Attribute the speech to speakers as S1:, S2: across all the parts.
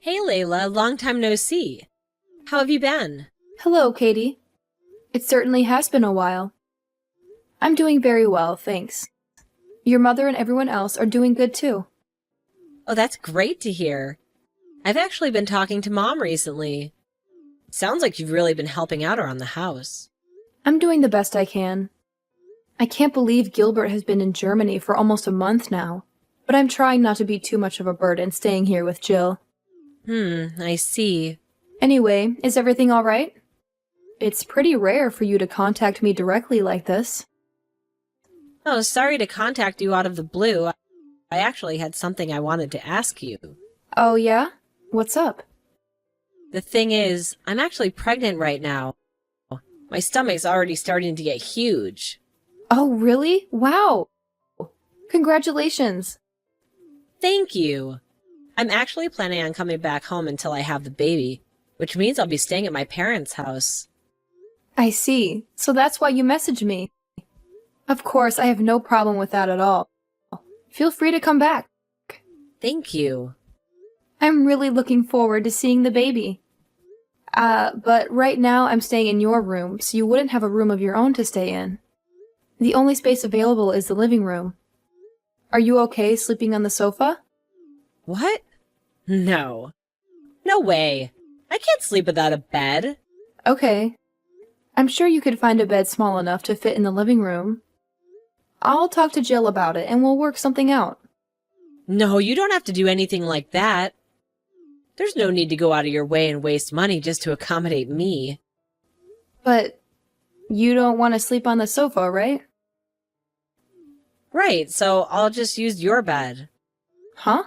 S1: Hey Layla, long time no see. How have you been?
S2: Hello, Katie. It certainly has been a while. I'm doing very well, thanks. Your mother and everyone else are doing good too.
S1: Oh, that's great to hear. I've actually been talking to Mom recently. Sounds like you've really been helping out around the house.
S2: I'm doing the best I can. I can't believe Gilbert has been in Germany for almost a month now, but I'm trying not to be too much of a burden staying here with Jill.
S1: I see.
S2: Anyway, is everything all right? It's pretty rare for you to contact me directly like this.
S1: Oh, sorry to contact you out of the blue. I actually had something I wanted to ask you.
S2: Oh yeah? What's up?
S1: The thing is, I'm actually pregnant right now. My stomach's already starting to get huge.
S2: Oh really? Wow! Congratulations!
S1: Thank you. I'm actually planning on coming back home until I have the baby, which means I'll be staying at my parents' house.
S2: I see. So that's why you messaged me. Of course, I have no problem with that at all. Feel free to come back.
S1: Thank you.
S2: I'm really looking forward to seeing the baby. But right now I'm staying in your room, so you wouldn't have a room of your own to stay in. The only space available is the living room. Are you okay sleeping on the sofa?
S1: What? No. No way. I can't sleep without a bed.
S2: Okay. I'm sure you could find a bed small enough to fit in the living room. I'll talk to Jill about it and we'll work something out.
S1: No, you don't have to do anything like that. There's no need to go out of your way and waste money just to accommodate me.
S2: But you don't want to sleep on the sofa, right?
S1: Right, so I'll just use your bed.
S2: Huh?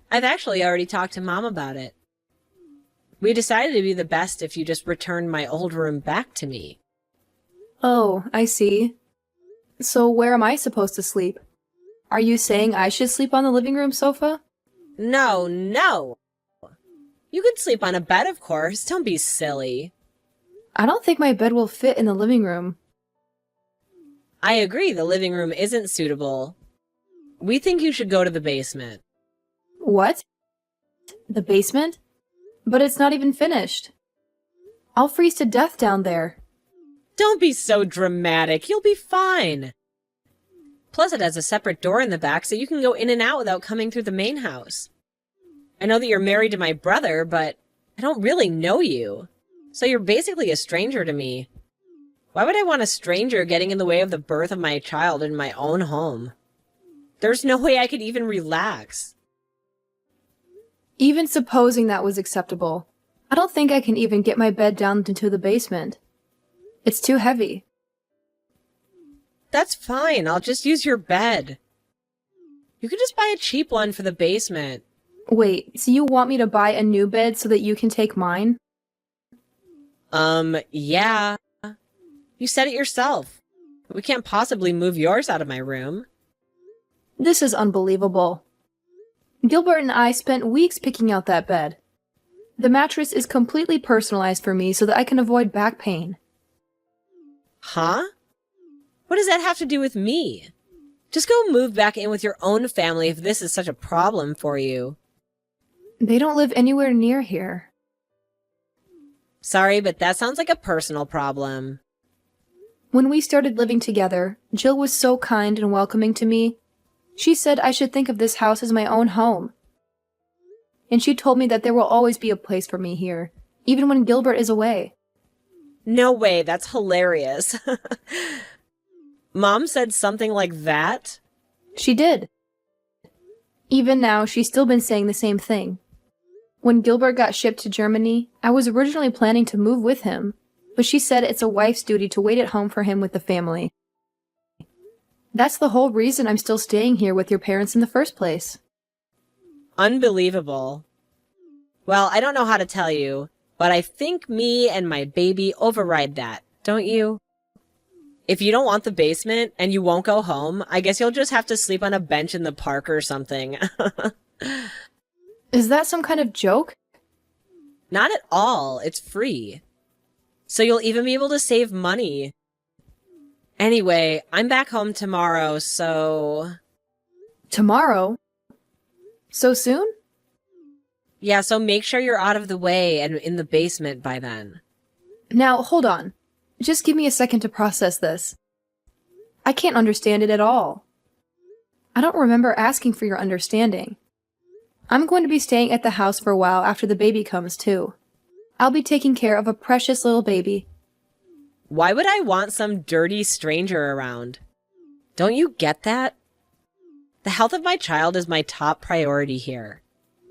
S1: I've actually already talked to Mom about it. We decided it'd be the best if you just returned my old room back to me.
S2: Oh, I see. So where am I supposed to sleep? Are you saying I should sleep on the living room sofa?
S1: No, no! You can sleep on a bed, of course. Don't be silly.
S2: I don't think my bed will fit in the living room.
S1: I agree, the living room isn't suitable. We think you should go to the basement.
S2: What? The basement? But it's not even finished. I'll freeze to death down there.
S1: Don't be so dramatic. You'll be fine. Plus, it has a separate door in the back so you can go in and out without coming through the main house. I know that you're married to my brother, but I don't really know you. So you're basically a stranger to me. Why would I want a stranger getting in the way of the birth of my child in my own home? There's no way I could even relax.
S2: Even supposing that was acceptable, I don't think I can even get my bed down into the basement. It's too heavy.
S1: That's fine. I'll just use your bed. You can just buy a cheap one for the basement.
S2: Wait, so you want me to buy a new bed so that you can take mine?
S1: Yeah. You said it yourself. We can't possibly move yours out of my room.
S2: This is unbelievable. Gilbert and I spent weeks picking out that bed. The mattress is completely personalized for me so that I can avoid back pain.
S1: Huh? What does that have to do with me? Just go move back in with your own family if this is such a problem for you.
S2: They don't live anywhere near here.
S1: Sorry, but that sounds like a personal problem.
S2: When we started living together, Jill was so kind and welcoming to me. She said I should think of this house as my own home. And she told me that there will always be a place for me here, even when Gilbert is away.
S1: No way, that's hilarious. Mom said something like that?
S2: She did. Even now, she's still been saying the same thing. When Gilbert got shipped to Germany, I was originally planning to move with him, but she said it's a wife's duty to wait at home for him with the family. That's the whole reason I'm still staying here with your parents in the first place.
S1: Unbelievable. Well, I don't know how to tell you, but I think me and my baby override that, don't you? If you don't want the basement and you won't go home, I guess you'll just have to sleep on a bench in the park or something.
S2: Is that some kind of joke?
S1: Not at all. It's free. So you'll even be able to save money. Anyway, I'm back home tomorrow, so...
S2: Tomorrow? So soon?
S1: Yeah, so make sure you're out of the way and in the basement by then.
S2: Now, hold on. Just give me a second to process this. I can't understand it at all. I don't remember asking for your understanding. I'm going to be staying at the house for a while after the baby comes, too. I'll be taking care of a precious little baby.
S1: Why would I want some dirty stranger around? Don't you get that? The health of my child is my top priority here.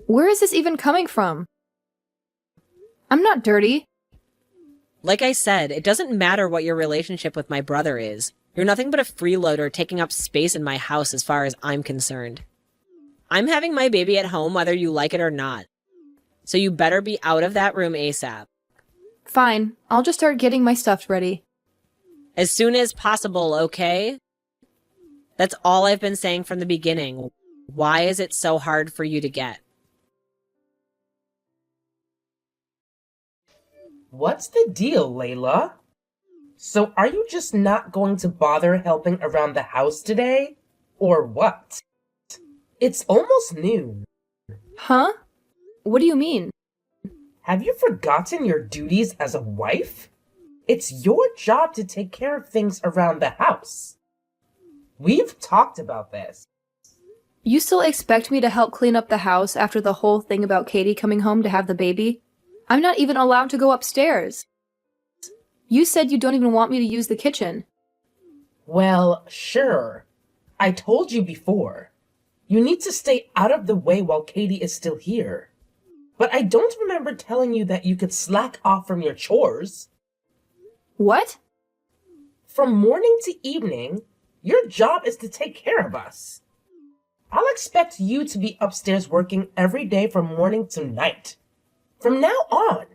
S2: Where is this even coming from? I'm not dirty.
S1: Like I said, it doesn't matter what your relationship with my brother is. You're nothing but a freeloader taking up space in my house as far as I'm concerned. I'm having my baby at home whether you like it or not. So you better be out of that room ASAP.
S2: Fine, I'll just start getting my stuff ready.
S1: As soon as possible, okay? That's all I've been saying from the beginning. Why is it so hard for you to get?
S3: What's the deal, Layla? So are you just not going to bother helping around the house today? Or what? It's almost noon.
S2: Huh? What do you mean?
S3: Have you forgotten your duties as a wife? It's your job to take care of things around the house. We've talked about this.
S2: You still expect me to help clean up the house after the whole thing about Katie coming home to have the baby? I'm not even allowed to go upstairs. You said you don't even want me to use the kitchen.
S3: Well, sure. I told you before. You need to stay out of the way while Katie is still here. But I don't remember telling you that you could slack off from your chores.
S2: What?
S3: From morning to evening, your job is to take care of us. I'll expect you to be upstairs working every day from morning to night. From now on.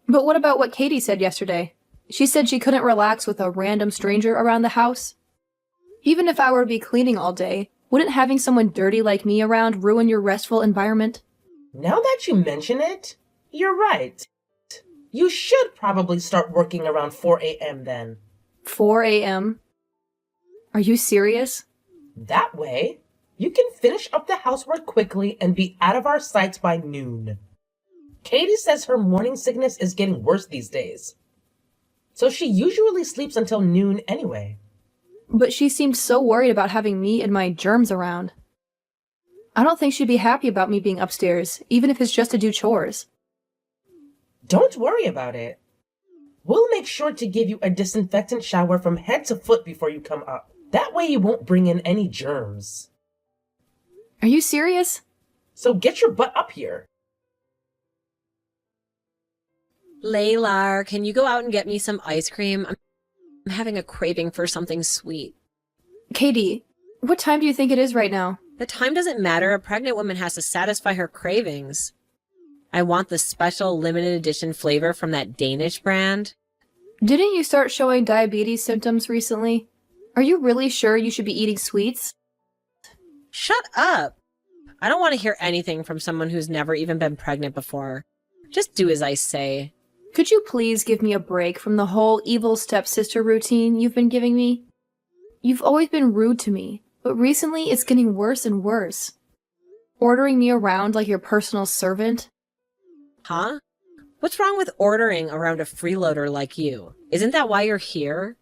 S2: But what about what Katie said yesterday? She said she couldn't relax with a random stranger around the house. Even if I were to be cleaning all day, wouldn't having someone dirty like me around ruin your restful environment?
S3: Now that you mention it, you're right. You should probably start working around 4 a.m. then.
S2: 4 a.m.? Are you serious?
S3: That way, you can finish up the housework quickly and be out of our sights by noon. Katie says her morning sickness is getting worse these days. So she usually sleeps until noon anyway.
S2: But she seemed so worried about having me and my germs around. I don't think she'd be happy about me being upstairs, even if it's just to do chores.
S3: Don't worry about it. We'll make sure to give you a disinfectant shower from head to foot before you come up. That way you won't bring in any germs.
S2: Are you serious?
S3: So get your butt up here.
S1: Layla, can you go out and get me some ice cream? I'm having a craving for something sweet.
S2: Katie, what time do you think it is right now?
S1: The time doesn't matter. A pregnant woman has to satisfy her cravings. I want the special limited edition flavor from that Danish brand.
S2: Didn't you start showing diabetes symptoms recently? Are you really sure you should be eating sweets?
S1: Shut up! I don't want to hear anything from someone who's never even been pregnant before. Just do as I say.
S2: Could you please give me a break from the whole evil stepsister routine you've been giving me? You've always been rude to me, but recently it's getting worse and worse. Ordering me around like your personal servant?
S1: Huh? What's wrong with ordering around a freeloader like you? Isn't that why you're here?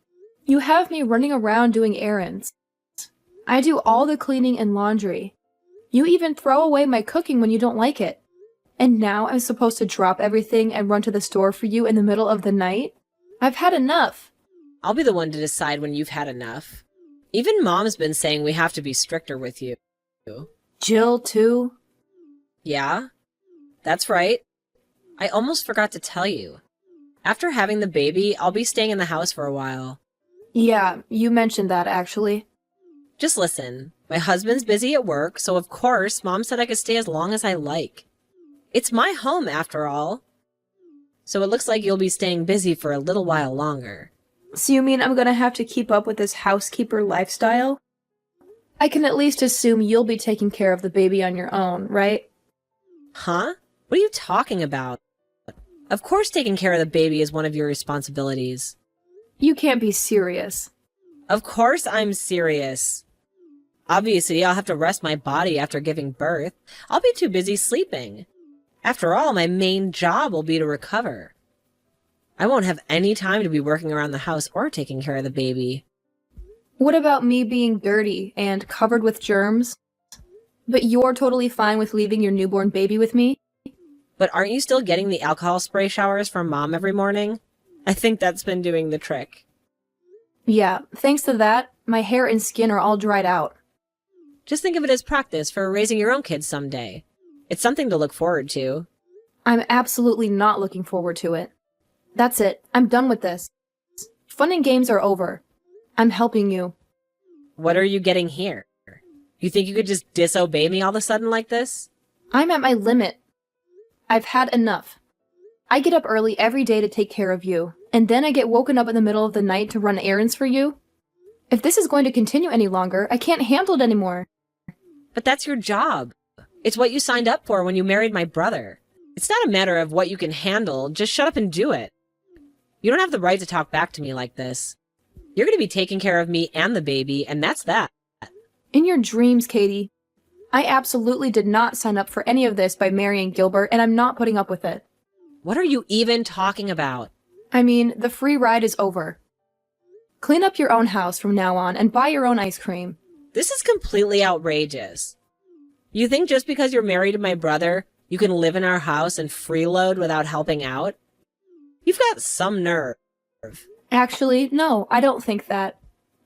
S2: You have me running around doing errands. I do all the cleaning and laundry. You even throw away my cooking when you don't like it. And now I'm supposed to drop everything and run to the store for you in the middle of the night? I've had enough.
S1: I'll be the one to decide when you've had enough. Even Mom's been saying we have to be stricter with you.
S2: Jill, too?
S1: Yeah? That's right. I almost forgot to tell you. After having the baby, I'll be staying in the house for a while.
S2: Yeah, you mentioned that, actually.
S1: Just listen. My husband's busy at work, so of course, Mom said I could stay as long as I like. It's my home, after all. So it looks like you'll be staying busy for a little while longer.
S2: So you mean I'm gonna have to keep up with this housekeeper lifestyle? I can at least assume you'll be taking care of the baby on your own, right?
S1: Huh? What are you talking about? Of course taking care of the baby is one of your responsibilities.
S2: You can't be serious.
S1: Of course I'm serious. Obviously, I'll have to rest my body after giving birth. I'll be too busy sleeping. After all, my main job will be to recover. I won't have any time to be working around the house or taking care of the baby.
S2: What about me being dirty and covered with germs? But you're totally fine with leaving your newborn baby with me?
S1: But aren't you still getting the alcohol spray showers from Mom every morning? I think that's been doing the trick.
S2: Yeah, thanks to that, my hair and skin are all dried out.
S1: Just think of it as practice for raising your own kids someday. It's something to look forward to.
S2: I'm absolutely not looking forward to it. That's it. I'm done with this. Fun and games are over. I'm helping you.
S1: What are you getting here? You think you could just disobey me all of a sudden like this?
S2: I'm at my limit. I've had enough. I get up early every day to take care of you, and then I get woken up in the middle of the night to run errands for you? If this is going to continue any longer, I can't handle it anymore.
S1: But that's your job. It's what you signed up for when you married my brother. It's not a matter of what you can handle, just shut up and do it. You don't have the right to talk back to me like this. You're going to be taking care of me and the baby, and that's that.
S2: In your dreams, Katie. I absolutely did not sign up for any of this by marrying Gilbert, and I'm not putting up with it.
S1: What are you even talking about?
S2: I mean, the free ride is over. Clean up your own house from now on and buy your own ice cream.
S1: This is completely outrageous. You think just because you're married to my brother, you can live in our house and freeload without helping out? You've got some nerve.
S2: Actually, no, I don't think that.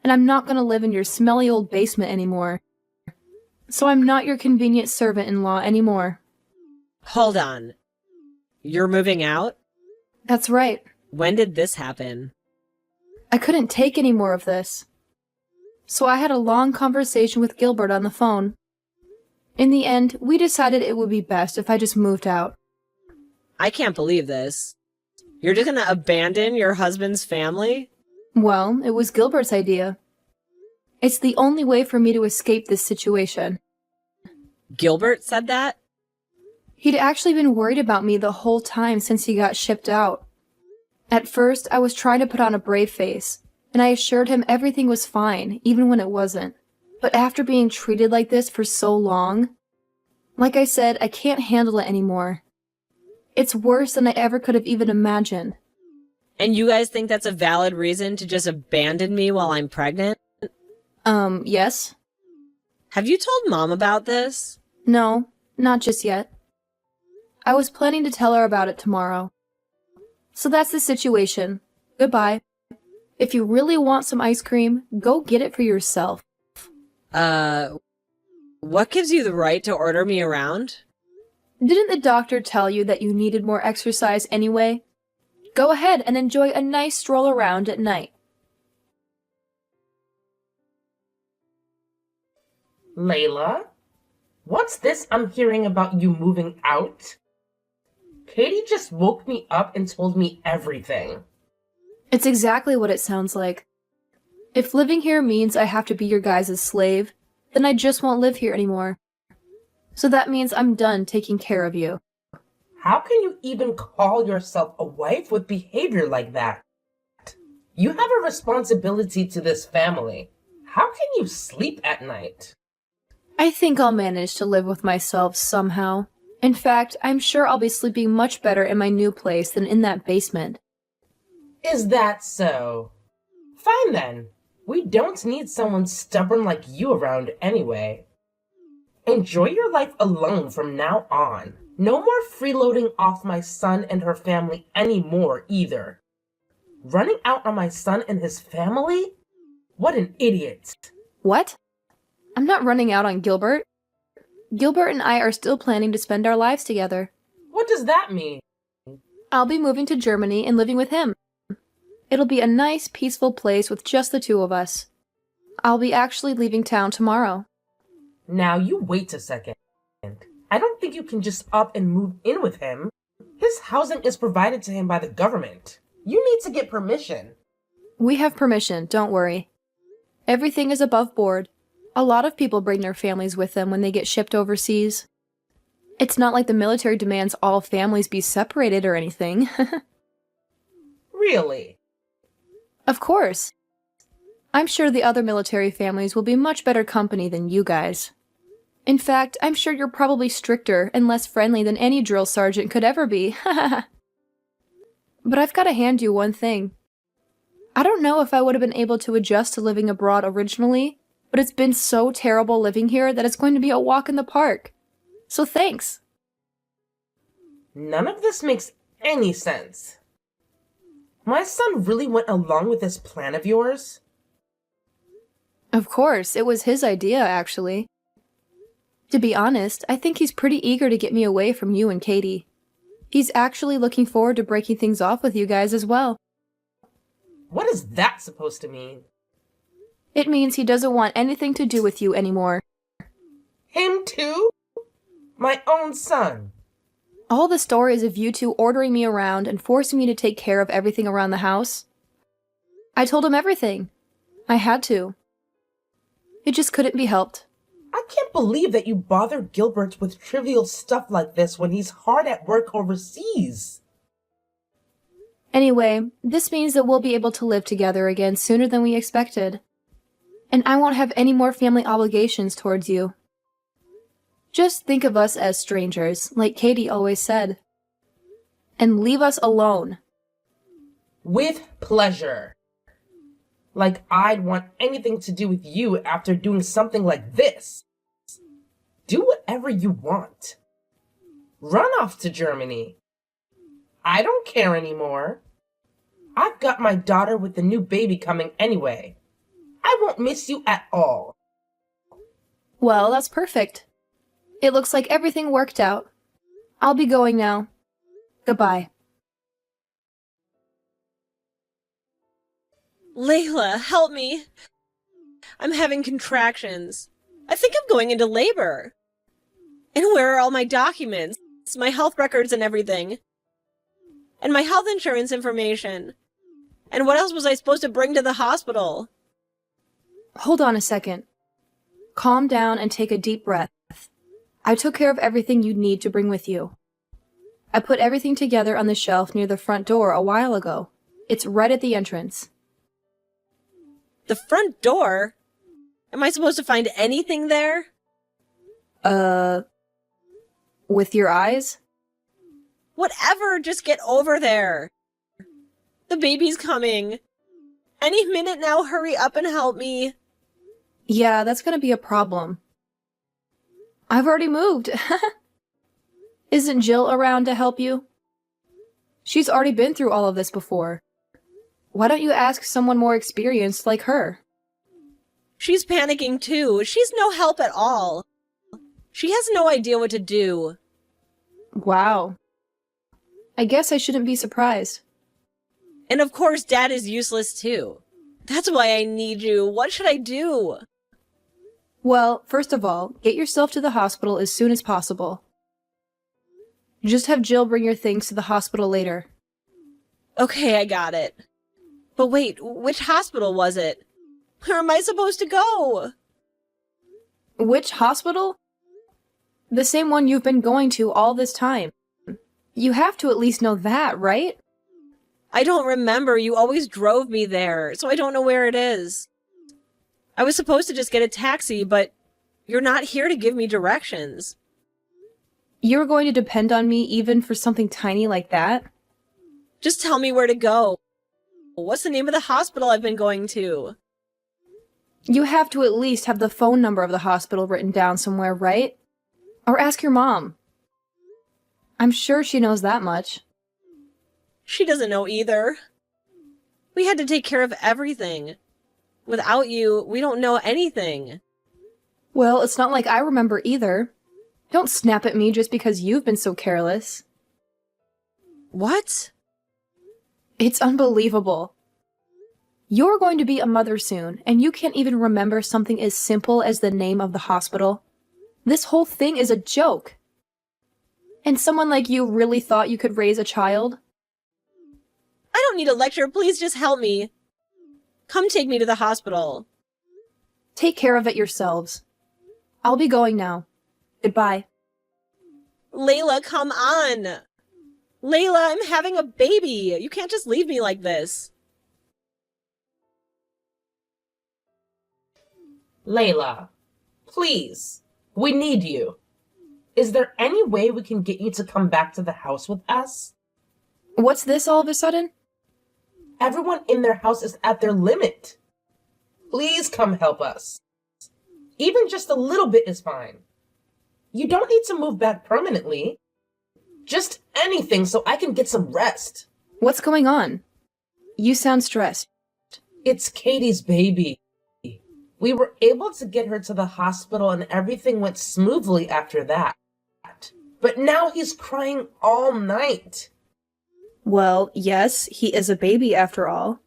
S2: And I'm not gonna live in your smelly old basement anymore. So I'm not your convenient servant-in-law anymore.
S1: Hold on. You're moving out?
S2: That's right.
S1: When did this happen?
S2: I couldn't take any more of this. So I had a long conversation with Gilbert on the phone. In the end, we decided it would be best if I just moved out.
S1: I can't believe this. You're just gonna abandon your husband's family?
S2: Well, it was Gilbert's idea. It's the only way for me to escape this situation.
S1: Gilbert said that?
S2: He'd actually been worried about me the whole time since he got shipped out. At first, I was trying to put on a brave face, and I assured him everything was fine, even when it wasn't. But after being treated like this for so long, like I said, I can't handle it anymore. It's worse than I ever could have even imagined.
S1: And you guys think that's a valid reason to just abandon me while I'm pregnant?
S2: Yes?
S1: Have you told Mom about this?
S2: No, not just yet. I was planning to tell her about it tomorrow. So that's the situation. Goodbye. If you really want some ice cream, go get it for yourself.
S1: What gives you the right to order me around?
S2: Didn't the doctor tell you that you needed more exercise anyway? Go ahead and enjoy a nice stroll around at night.
S3: Layla? What's this I'm hearing about you moving out? Katie just woke me up and told me everything.
S2: It's exactly what it sounds like. If living here means I have to be your guys' slave, then I just won't live here anymore. So that means I'm done taking care of you.
S3: How can you even call yourself a wife with behavior like that? You have a responsibility to this family. How can you sleep at night?
S2: I think I'll manage to live with myself somehow. In fact, I'm sure I'll be sleeping much better in my new place than in that basement.
S3: Is that so? Fine then. We don't need someone stubborn like you around anyway. Enjoy your life alone from now on. No more freeloading off my son and her family anymore either. Running out on my son and his family? What an idiot.
S2: What? I'm not running out on Gilbert. Gilbert and I are still planning to spend our lives together.
S3: What does that mean?
S2: I'll be moving to Germany and living with him. It'll be a nice, peaceful place with just the two of us. I'll be actually leaving town tomorrow.
S3: Now you wait a second. I don't think you can just up and move in with him. His housing is provided to him by the government. You need to get permission.
S2: We have permission, don't worry. Everything is above board. A lot of people bring their families with them when they get shipped overseas. It's not like the military demands all families be separated or anything.
S3: Really?
S2: Of course. I'm sure the other military families will be much better company than you guys. In fact, I'm sure you're probably stricter and less friendly than any drill sergeant could ever be. But I've got to hand you one thing. I don't know if I would have been able to adjust to living abroad originally, but it's been so terrible living here that it's going to be a walk in the park. So thanks.
S3: None of this makes any sense. My son really went along with this plan of yours?
S2: Of course, it was his idea, actually. To be honest, I think he's pretty eager to get me away from you and Katie. He's actually looking forward to breaking things off with you guys as well.
S3: What is that supposed to mean?
S2: It means he doesn't want anything to do with you anymore.
S3: Him too? My own son.
S2: All the stories of you two ordering me around and forcing me to take care of everything around the house. I told him everything. I had to. It just couldn't be helped.
S3: I can't believe that you bother Gilbert with trivial stuff like this when he's hard at work overseas.
S2: Anyway, this means that we'll be able to live together again sooner than we expected. And I won't have any more family obligations towards you. Just think of us as strangers, like Katie always said. And leave us alone.
S3: With pleasure. Like I'd want anything to do with you after doing something like this. Do whatever you want. Run off to Germany. I don't care anymore. I've got my daughter with the new baby coming anyway. I won't miss you at all.
S2: Well, that's perfect. It looks like everything worked out. I'll be going now. Goodbye.
S1: Layla, help me. I'm having contractions. I think I'm going into labor. And where are all my documents? My health records and everything. And my health insurance information. And what else was I supposed to bring to the hospital?
S2: Hold on a second. Calm down and take a deep breath. I took care of everything you'd need to bring with you. I put everything together on the shelf near the front door a while ago. It's right at the entrance.
S1: The front door? Am I supposed to find anything there?
S2: With your eyes?
S1: Whatever, just get over there. The baby's coming. Any minute now, hurry up and help me.
S2: Yeah, that's gonna be a problem. I've already moved. Isn't Jill around to help you? She's already been through all of this before. Why don't you ask someone more experienced like her?
S1: She's panicking too. She's no help at all. She has no idea what to do.
S2: Wow. I guess I shouldn't be surprised.
S1: And of course, Dad is useless too. That's why I need you. What should I do?
S2: Well, first of all, get yourself to the hospital as soon as possible. Just have Jill bring your things to the hospital later.
S1: Okay, I got it. But wait, which hospital was it? Where am I supposed to go?
S2: Which hospital? The same one you've been going to all this time. You have to at least know that, right?
S1: I don't remember. You always drove me there, so I don't know where it is. I was supposed to just get a taxi, but you're not here to give me directions.
S2: You're going to depend on me even for something tiny like that?
S1: Just tell me where to go. What's the name of the hospital I've been going to?
S2: You have to at least have the phone number of the hospital written down somewhere, right? Or ask your mom. I'm sure she knows that much.
S1: She doesn't know either. We had to take care of everything. Without you, we don't know anything.
S2: Well, it's not like I remember either. Don't snap at me just because you've been so careless.
S1: What?
S2: It's unbelievable. You're going to be a mother soon, and you can't even remember something as simple as the name of the hospital. This whole thing is a joke. And someone like you really thought you could raise a child?
S1: I don't need a lecture. Please just help me. Come take me to the hospital.
S2: Take care of it yourselves. I'll be going now. Goodbye.
S1: Layla, come on. Layla, I'm having a baby. You can't just leave me like this.
S3: Layla, please, we need you. Is there any way we can get you to come back to the house with us?
S2: What's this all of a sudden?
S3: Everyone in their house is at their limit. Please come help us. Even just a little bit is fine. You don't need to move back permanently. Just anything so I can get some rest.
S2: What's going on? You sound stressed.
S3: It's Katie's baby. We were able to get her to the hospital and everything went smoothly after that. But now he's crying all night.
S2: Well, yes, he is a baby after all.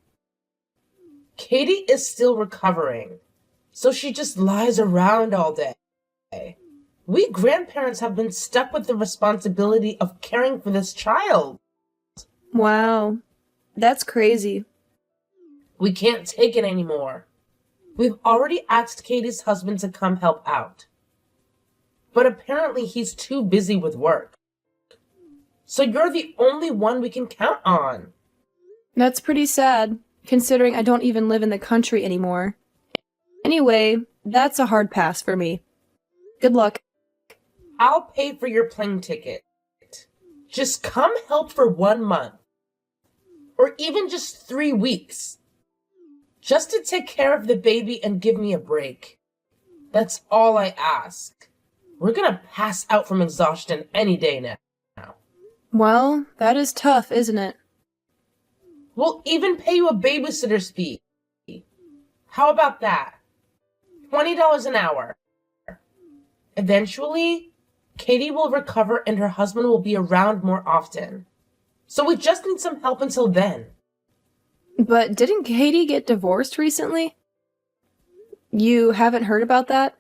S3: Katie is still recovering, so she just lies around all day. We grandparents have been stuck with the responsibility of caring for this child.
S2: Wow, that's crazy.
S3: We can't take it anymore. We've already asked Katie's husband to come help out. But apparently he's too busy with work. So you're the only one we can count on.
S2: That's pretty sad, considering I don't even live in the country anymore. Anyway, that's a hard pass for me. Good luck.
S3: I'll pay for your plane ticket. Just come help for 1 month. Or even just 3 weeks. Just to take care of the baby and give me a break. That's all I ask. We're gonna pass out from exhaustion any day now.
S2: Well, that is tough, isn't it?
S3: We'll even pay you a babysitter's fee. How about that? $20 an hour. Eventually, Katie will recover and her husband will be around more often. So we just need some help until then.
S2: But didn't Katie get divorced recently? You haven't heard about that?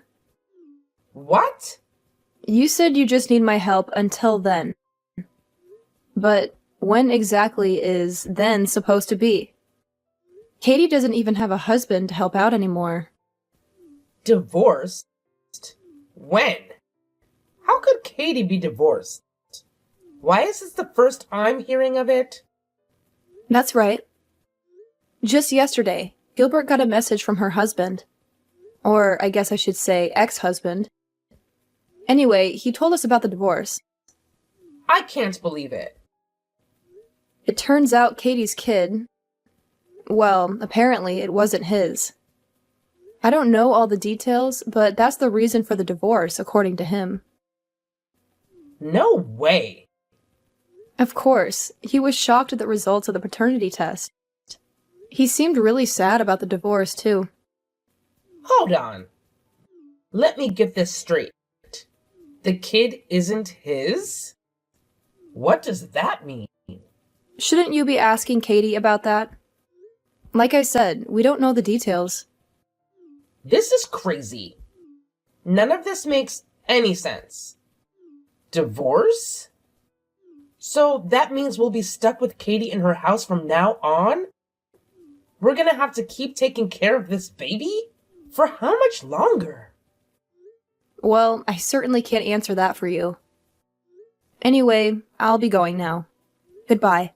S3: What?
S2: You said you just need my help until then. But when exactly is then supposed to be? Katie doesn't even have a husband to help out anymore.
S3: Divorced? When? How could Katie be divorced? Why is this the first I'm hearing of it?
S2: That's right. Just yesterday, Gilbert got a message from her husband. Or I guess I should say ex-husband. Anyway, he told us about the divorce.
S3: I can't believe it.
S2: It turns out Katie's kid, well, apparently it wasn't his. I don't know all the details, but that's the reason for the divorce, according to him.
S3: No way.
S2: Of course, he was shocked at the results of the paternity test. He seemed really sad about the divorce, too.
S3: Hold on. Let me get this straight. The kid isn't his? What does that mean?
S2: Shouldn't you be asking Katie about that? Like I said, we don't know the details.
S3: This is crazy. None of this makes any sense. Divorce? So that means we'll be stuck with Katie in her house from now on? We're gonna have to keep taking care of this baby? For how much longer?
S2: Well, I certainly can't answer that for you. Anyway, I'll be going now. Goodbye.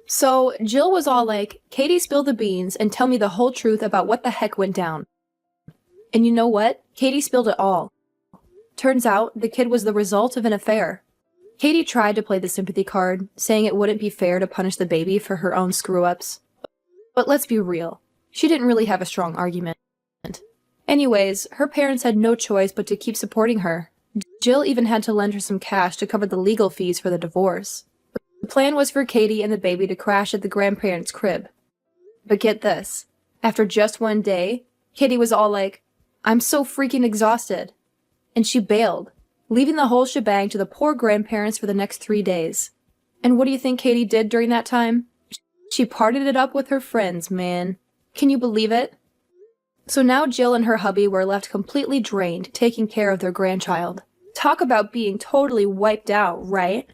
S2: So, Jill was all like, Katie, spill the beans and tell me the whole truth about what the heck went down. And you know what? Katie spilled it all. Turns out, the kid was the result of an affair. Katie tried to play the sympathy card, saying it wouldn't be fair to punish the baby for her own screw-ups. But let's be real, she didn't really have a strong argument. Anyways, her parents had no choice but to keep supporting her. Jill even had to lend her some cash to cover the legal fees for the divorce. The plan was for Katie and the baby to crash at the grandparents' crib. But get this, after just one day, Katie was all like, I'm so freaking exhausted. And she bailed, leaving the whole shebang to the poor grandparents for the next 3 days. And what do you think Katie did during that time? She partied it up with her friends, man. Can you believe it? So now Jill and her hubby were left completely drained, taking care of their grandchild. Talk about being totally wiped out, right?